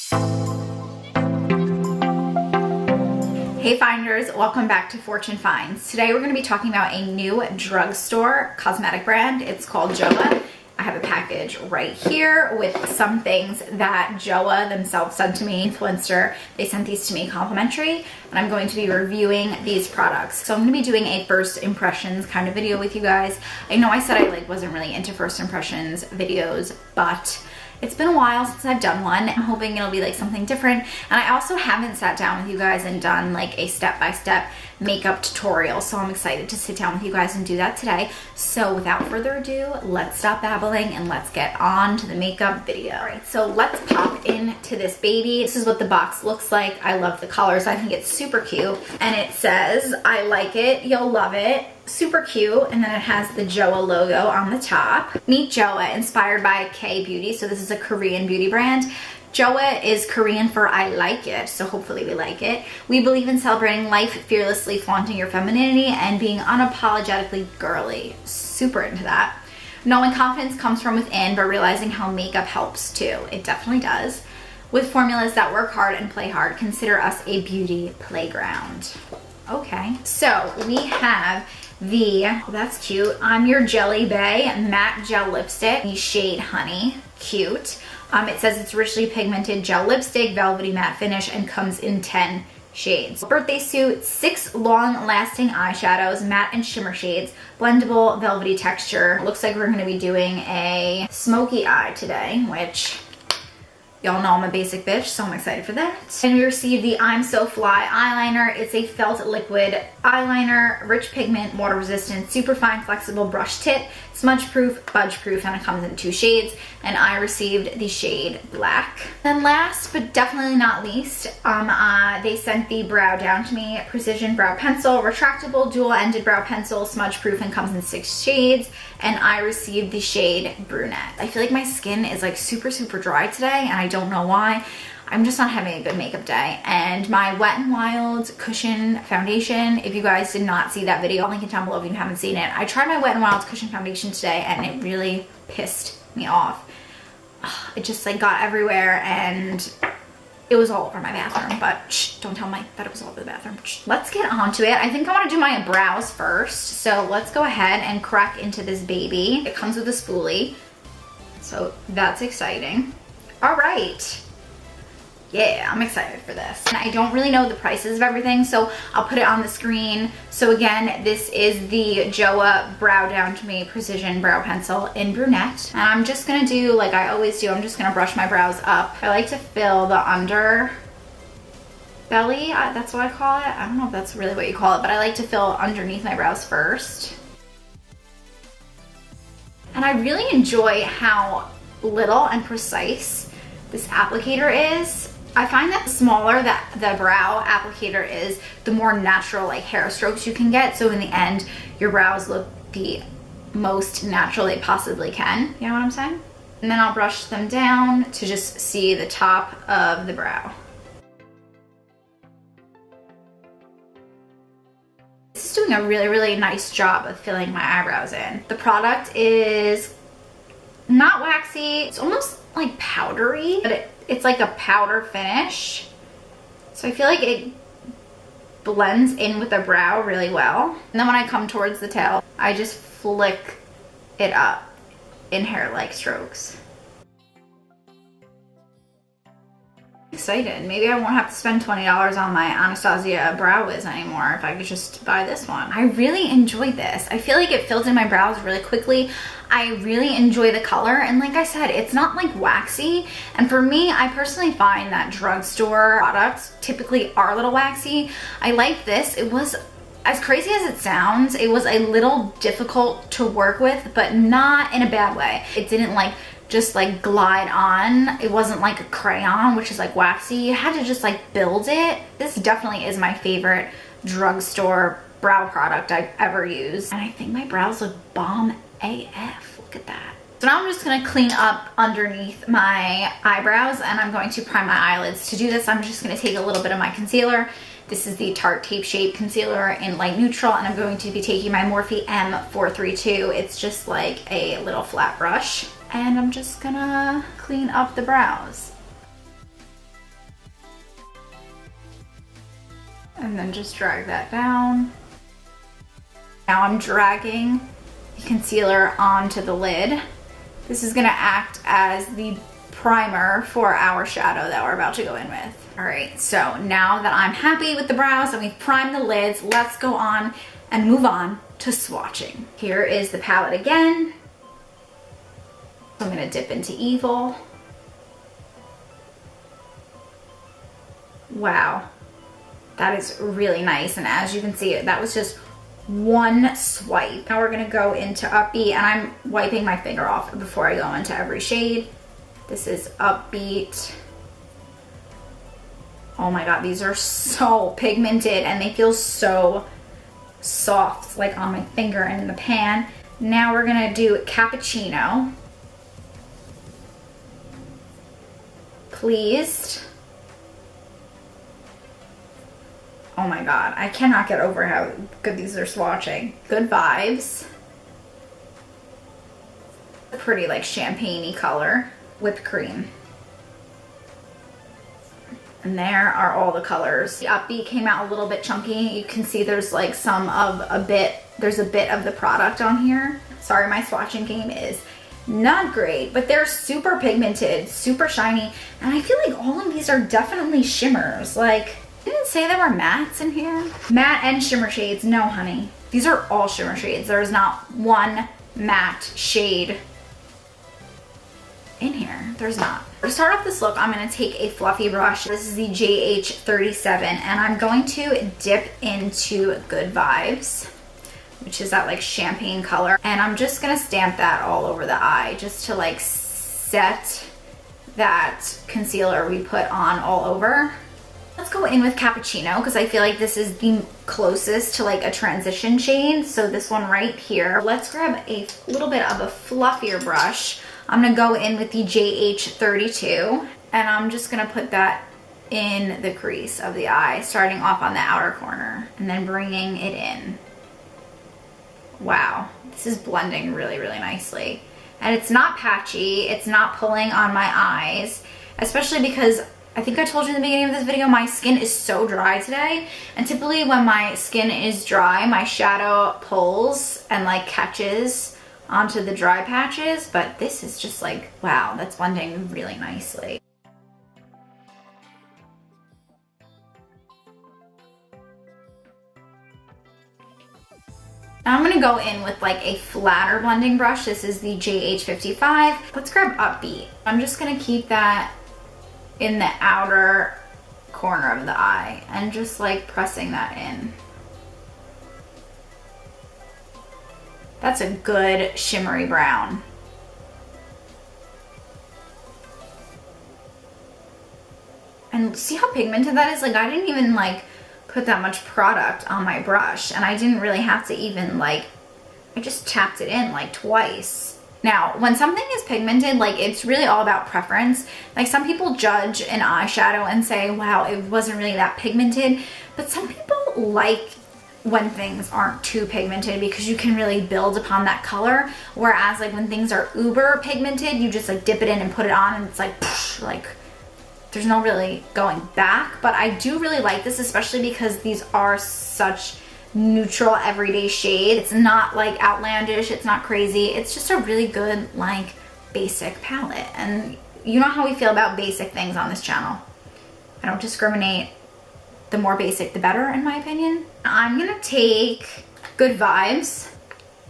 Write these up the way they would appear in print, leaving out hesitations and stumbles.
Hey Finders, welcome back to Fortune Finds. Today we're going to be talking about a new drugstore cosmetic brand. It's called Joa. I have a package right here with some things that Joa themselves sent to me, influencer. They sent these to me complimentary, and I'm going to be reviewing these products. So I'm going to be doing a first impressions kind of video with you guys. I know I said I wasn't really into first impressions videos, but it's been a while since I've done one. I'm hoping it'll be like something different. And I also haven't sat down with you guys and done like a step-by-step makeup tutorial. So I'm excited to sit down with you guys and do that today. So without further ado, let's stop babbling and let's get on to the makeup video. All right, so let's pop into this baby. This is what the box looks like. I love the colors. I think it's super cute. And it says, I like it, you'll love it. Super cute, and then it has the Joa logo on the top. Meet Joa, inspired by K Beauty. So this is a Korean beauty brand. Joa is Korean for I like it, so hopefully we like it. We believe in celebrating life, fearlessly flaunting your femininity, and being unapologetically girly. Super into that. Knowing confidence comes from within, but realizing how makeup helps too. It definitely does. With formulas that work hard and play hard, consider us a beauty playground. Okay, so we have oh, that's cute. I'm Your Jelly Bay matte gel lipstick, the shade Honey. Cute. It says it's richly pigmented gel lipstick, velvety matte finish, and comes in 10 shades. Birthday suit, 6 long-lasting eyeshadows, matte and shimmer shades, blendable velvety texture. Looks like we're going to be doing a smoky eye today, which y'all know I'm a basic bitch, so I'm excited for that. And we received the I'm So Fly eyeliner. It's a felt liquid eyeliner, rich pigment, water resistant, super fine flexible brush tip, smudge proof, budge proof, and it comes in 2 shades. And I received the shade Black. Then last but definitely not least, they sent the brow down to me, precision brow pencil, retractable dual-ended brow pencil, smudge proof, and comes in 6 shades. And I received the shade Brunette. I feel like my skin is like super dry today, and I don't know why. I'm just not having a good makeup day. And my Wet n Wild cushion foundation, if you guys did not see that video, I'll link it down below if you haven't seen it. I tried my Wet n Wild cushion foundation today, and it really pissed me off. It just like got everywhere, and it was all over my bathroom, but shh, don't tell Mike that it was all over the bathroom. Shh. Let's get onto it. I think I want to do my brows first. So let's go ahead and crack into this baby. It comes with a spoolie, so that's exciting. All right. Yeah, I'm excited for this. And I don't really know the prices of everything, so I'll put it on the screen. So again, this is the Joa Brow Down to Me Precision Brow Pencil in Brunette. And I'm just gonna do, like I always do, I'm just gonna brush my brows up. I like to fill the under belly, that's what I call it. I don't know if that's really what you call it, but I like to fill underneath my brows first. And I really enjoy how little and precise this applicator is. I find that the smaller that the brow applicator is, the more natural like hair strokes you can get. So in the end, your brows look the most natural they possibly can. You know what I'm saying? And then I'll brush them down to just see the top of the brow. This is doing a really nice job of filling my eyebrows in. The product is not waxy. It's almost like powdery, but it's like a powder finish. So I feel like it blends in with the brow really well. And then when I come towards the tail, I just flick it up in hair-like strokes. Excited. Maybe I won't have to spend $20 on my Anastasia Brow Wiz anymore if I could just buy this one. I really enjoyed this. I feel like it fills in my brows really quickly. I really enjoy the color, and like I said, it's not like waxy. And for me, I personally find that drugstore products typically are a little waxy. I like this. It was, as crazy as it sounds, it was a little difficult to work with, but not in a bad way. It didn't like just like glide on. It wasn't like a crayon, which is like waxy. You had to just like build it. This definitely is my favorite drugstore brow product I've ever used. And I think my brows look bomb AF. Look at that. So now I'm just gonna clean up underneath my eyebrows, and I'm going to prime my eyelids. To do this, I'm just gonna take a little bit of my concealer. This is the Tarte Tape Shape Concealer in light neutral, and I'm going to be taking my Morphe M432. It's just like a little flat brush. And I'm just gonna clean up the brows. and then just drag that down. Now I'm dragging the concealer onto the lid. This is gonna act as the primer for our shadow that we're about to go in with. All right, so now that I'm happy with the brows and we've primed the lids, let's go on and move on to swatching. Here is the palette again. I'm gonna dip into Evil. Wow, that is really nice. And as you can see, that was just one swipe. Now we're gonna go into Upbeat, and I'm wiping my finger off before I go into every shade. This is Upbeat. Oh my God, these are so pigmented and they feel so soft, like on my finger and in the pan. Now we're gonna do Cappuccino. Pleased. Oh my God, I cannot get over how good these are swatching. Good Vibes. A pretty like champagne-y color. Whipped Cream. And there are all the colors. The Upbeat came out a little bit chunky. You can see there's like there's a bit of the product on here. Sorry, my swatching game is not great, but they're super pigmented, super shiny. And I feel like all of these are definitely shimmers. Like, didn't say there were mattes in here. Matte and shimmer shades, no honey. These are all shimmer shades. There is not one matte shade in here. There's not. To start off this look, I'm going to take a fluffy brush. This is the JH37, and I'm going to dip into Good Vibes, which is that like champagne color. And I'm just going to stamp that all over the eye just to like set that concealer we put on all over. Let's go in with Cappuccino because I feel like this is the closest to like a transition shade. So this one right here. Let's grab a little bit of a fluffier brush. I'm gonna go in with the JH32 and I'm just gonna put that in the crease of the eye, starting off on the outer corner and then bringing it in. Wow, this is blending really, really nicely. And it's not patchy, it's not pulling on my eyes, especially because I think I told you in the beginning of this video, my skin is so dry today. And typically when my skin is dry, my shadow pulls and like catches onto the dry patches, but this is just like, wow, that's blending really nicely. Now I'm gonna go in with like a flatter blending brush. This is the JH55. Let's grab Upbeat. I'm just gonna keep that in the outer corner of the eye and just like pressing that in. That's a good shimmery brown. And see how pigmented that is? Like I didn't even like put that much product on my brush and I didn't really have to even like, I just tapped it in like twice. Now, when something is pigmented, like it's really all about preference. Like some people judge an eyeshadow and say, wow, it wasn't really that pigmented. But some people like when things aren't too pigmented because you can really build upon that color. Whereas like when things are uber pigmented, you just like dip it in and put it on and it's like, poosh, like there's no really going back. But I do really like this, especially because these are such neutral everyday shade. It's not like outlandish, it's not crazy, it's just a really good like basic palette. And you know how we feel about basic things on this channel. I don't discriminate. The more basic the better, in my opinion. I'm gonna take Good Vibes,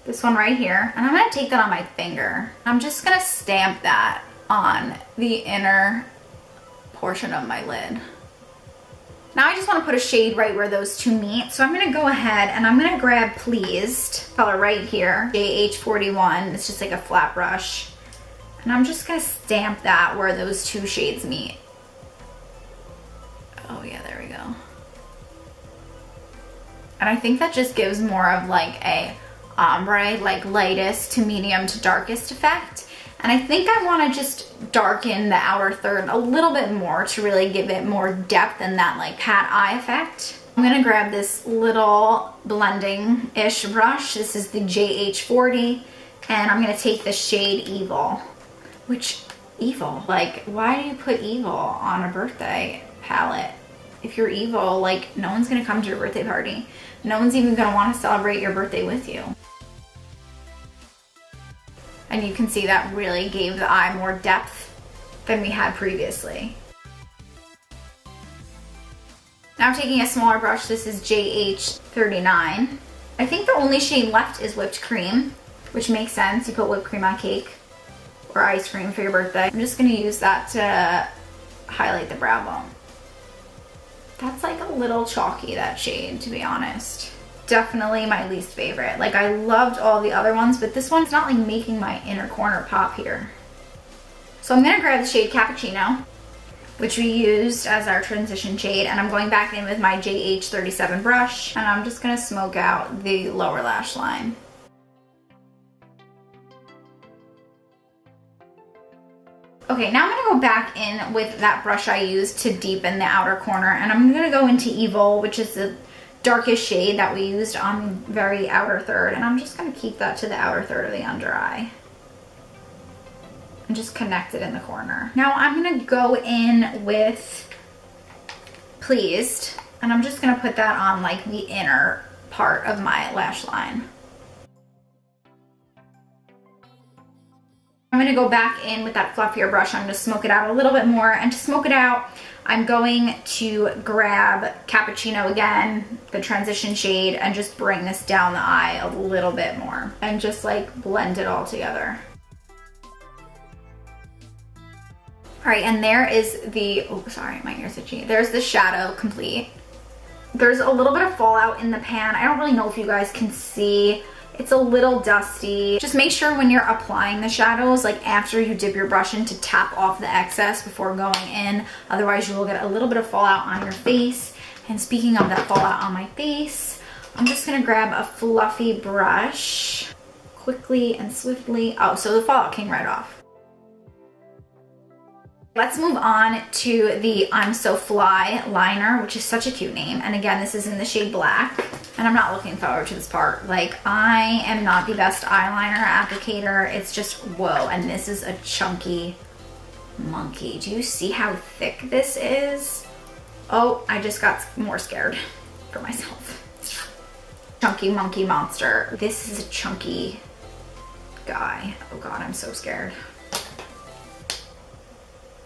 this one right here, and I'm gonna take that on my finger. I'm just gonna stamp that on the inner portion of my lid. Now I just want to put a shade right where those two meet. So I'm going to go ahead and I'm going to grab Pleased color right here, JH41. It's just like a flat brush. And I'm just going to stamp that where those two shades meet. Oh yeah, there we go. And I think that just gives more of like a ombre, like lightest to medium to darkest effect. And I think I want to just darken the outer third a little bit more to really give it more depth and that like cat eye effect. I'm going to grab this little blending-ish brush. This is the JH40. And I'm going to take the shade Evil. Which, Evil? Like, why do you put Evil on a birthday palette? if you're evil, like, no one's gonna come to your birthday party. No one's even gonna want to celebrate your birthday with you. And you can see that really gave the eye more depth than we had previously. Now I'm taking a smaller brush. This is JH39. I think the only shade left is whipped cream, which makes sense. You put whipped cream on cake or ice cream for your birthday. I'm just gonna use that to highlight the brow bone. That's like a little chalky, that shade, to be honest. Definitely my least favorite. Like, I loved all the other ones, but this one's not like making my inner corner pop here. So I'm gonna grab the shade Cappuccino, which we used as our transition shade, and I'm going back in with my JH37 brush, and I'm just gonna smoke out the lower lash line. Okay, now I'm gonna go back in with that brush I used to deepen the outer corner, and I'm gonna go into Evil, which is the darkest shade that we used on the very outer third, and I'm just gonna keep that to the outer third of the under eye. And just connect it in the corner. Now I'm gonna go in with Pleased, and I'm just gonna put that on like the inner part of my lash line. I'm gonna go back in with that fluffier brush. I'm gonna smoke it out a little bit more, and to smoke it out, I'm going to grab Cappuccino again, the transition shade, and just bring this down the eye a little bit more, and just like blend it all together. All right, and there is the, oh, sorry, my ear's itchy. There's the shadow complete. There's a little bit of fallout in the pan. I don't really know if you guys can see. It's a little dusty. Just make sure when you're applying the shadows, like after you dip your brush in, to tap off the excess before going in. Otherwise, you will get a little bit of fallout on your face. And speaking of that fallout on my face, I'm just gonna grab a fluffy brush quickly and swiftly. Oh, so the fallout came right off. Let's move on to the I'm So Fly liner, which is such a cute name. And again, this is in the shade Black. And I'm not looking forward to this part. Like, I am not the best eyeliner applicator. It's just, whoa. And this is a chunky monkey. Do you see how thick this is? Oh, I just got more scared for myself. Chunky monkey monster. This is a chunky guy. Oh God, I'm so scared.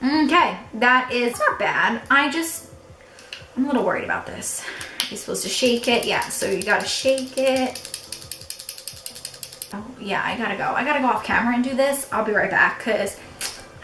Okay, that is not bad. I'm a little worried about this. You're supposed to shake it. Yeah, so you gotta shake it. Oh, yeah, I gotta go. I gotta go off camera and do this. I'll be right back because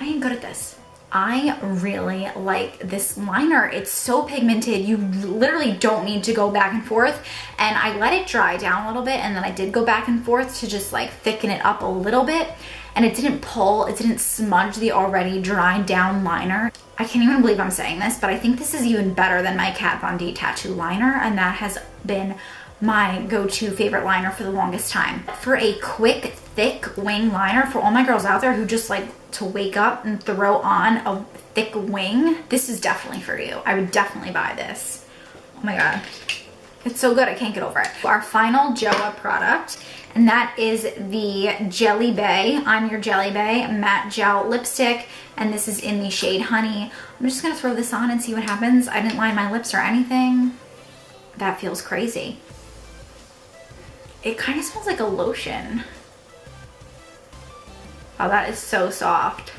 I ain't good at this. I really like this liner. It's so pigmented. You literally don't need to go back and forth. And I let it dry down a little bit, and then I did go back and forth to just like thicken it up a little bit. And it didn't pull, it didn't smudge the already dried down liner. I can't even believe I'm saying this, but I think this is even better than my Kat Von D tattoo liner, and that has been my go-to favorite liner for the longest time. For a quick, thick wing liner, for all my girls out there who just like to wake up and throw on a thick wing, this is definitely for you. I would definitely buy this. Oh my God. It's so good, I can't get over it. Our final JOA product, and that is the Jelly Bay, I'm Your Jelly Bay Matte Gel Lipstick, and this is in the shade Honey. I'm just gonna throw this on and see what happens. I didn't line my lips or anything. That feels crazy. It kind of smells like a lotion. Oh, that is so soft.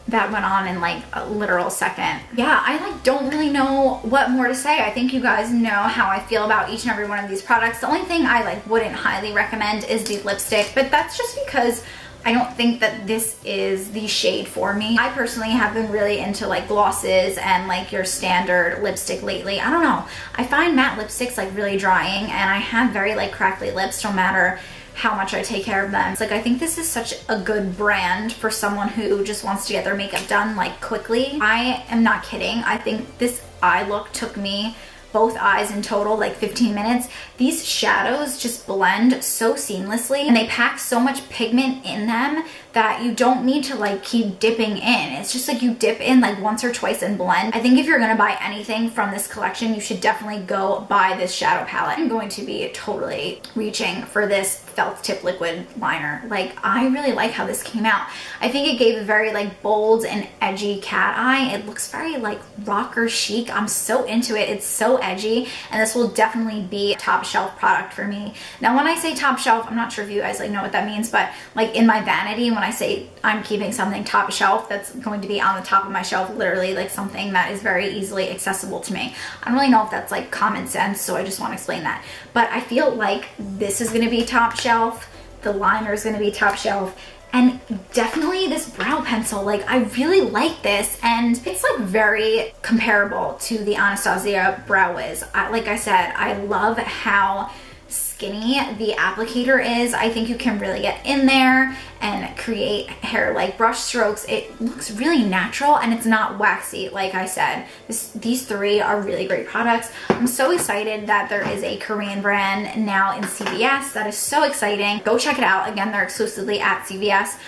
That went on in like a literal second. Yeah, I like don't really know what more to say. I think you guys know how I feel about each and every one of these products. The only thing I like wouldn't highly recommend is the lipstick, but that's just because I don't think that this is the shade for me. I personally have been really into like glosses and like your standard lipstick lately. I don't know. I find matte lipsticks like really drying, and I have very like crackly lips no matter how much I take care of them. It's like, I think this is such a good brand for someone who just wants to get their makeup done like quickly. I am not kidding. I think this eye look took me, both eyes in total, like 15 minutes. These shadows just blend so seamlessly, and they pack so much pigment in them that you don't need to like keep dipping in. It's just like you dip in like once or twice and blend. I think if you're gonna buy anything from this collection, you should definitely go buy this shadow palette. I'm going to be totally reaching for this felt tip liquid liner. Like, I really like how this came out. I think it gave a very like bold and edgy cat eye. It looks very like rocker chic. I'm so into it. It's so edgy, and this will definitely be a top shelf product for me. Now, when I say top shelf, I'm not sure if you guys like know what that means, but like in my vanity, when I say I'm keeping something top shelf, that's going to be on the top of my shelf, literally like something that is very easily accessible to me. I don't really know if that's like common sense, so I just want to explain that. But I feel like this is going to be top shelf, the liner is going to be top shelf, and definitely this brow pencil. Like, I really like this, and it's like very comparable to the Anastasia Brow Wiz. Like I said, I love how skinny the applicator is. I think you can really get in there and create hair like brush strokes. It looks really natural and it's not waxy. Like I said, these three are really great products. I'm so excited that there is a Korean brand now in CVS. That is so exciting. Go check it out. Again, they're exclusively at CVS.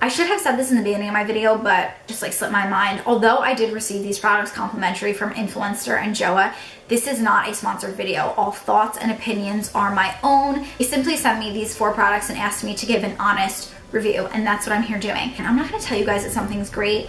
I should have said this in the beginning of my video, but just like slipped my mind. Although I did receive these products complimentary from Influencer and Joa, this is not a sponsored video. All thoughts and opinions are my own. They simply sent me these 4 products and asked me to give an honest review, and that's what I'm here doing. And I'm not gonna tell you guys that something's great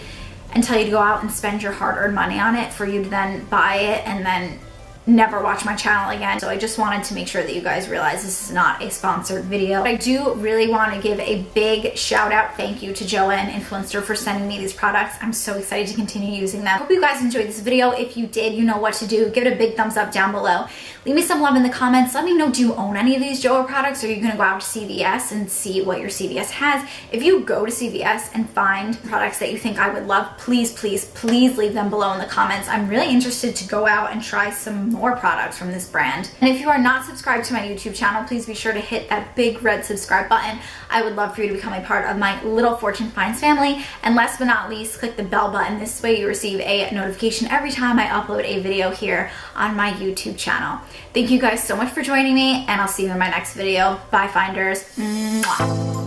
and tell you to go out and spend your hard-earned money on it for you to then buy it and then never watch my channel again. So I just wanted to make sure that you guys realize this is not a sponsored video. But I do really want to give a big shout out thank you to Joa and Influencer for sending me these products. I'm so excited to continue using them. Hope you guys enjoyed this video. If you did, you know what to do. Give it a big thumbs up down below. Leave me some love in the comments. Let me know, do you own any of these Joa products? Or are you gonna go out to CVS and see what your CVS has? If you go to CVS and find products that you think I would love, please, please, please leave them below in the comments. I'm really interested to go out and try some more products from this brand. And if you are not subscribed to my YouTube channel, please be sure to hit that big red subscribe button. I would love for you to become a part of my little Fortune Finds family. And last but not least, click the bell button. This way you receive a notification every time I upload a video here on my YouTube channel. Thank you guys so much for joining me, and I'll see you in my next video. Bye, Finders. Mwah.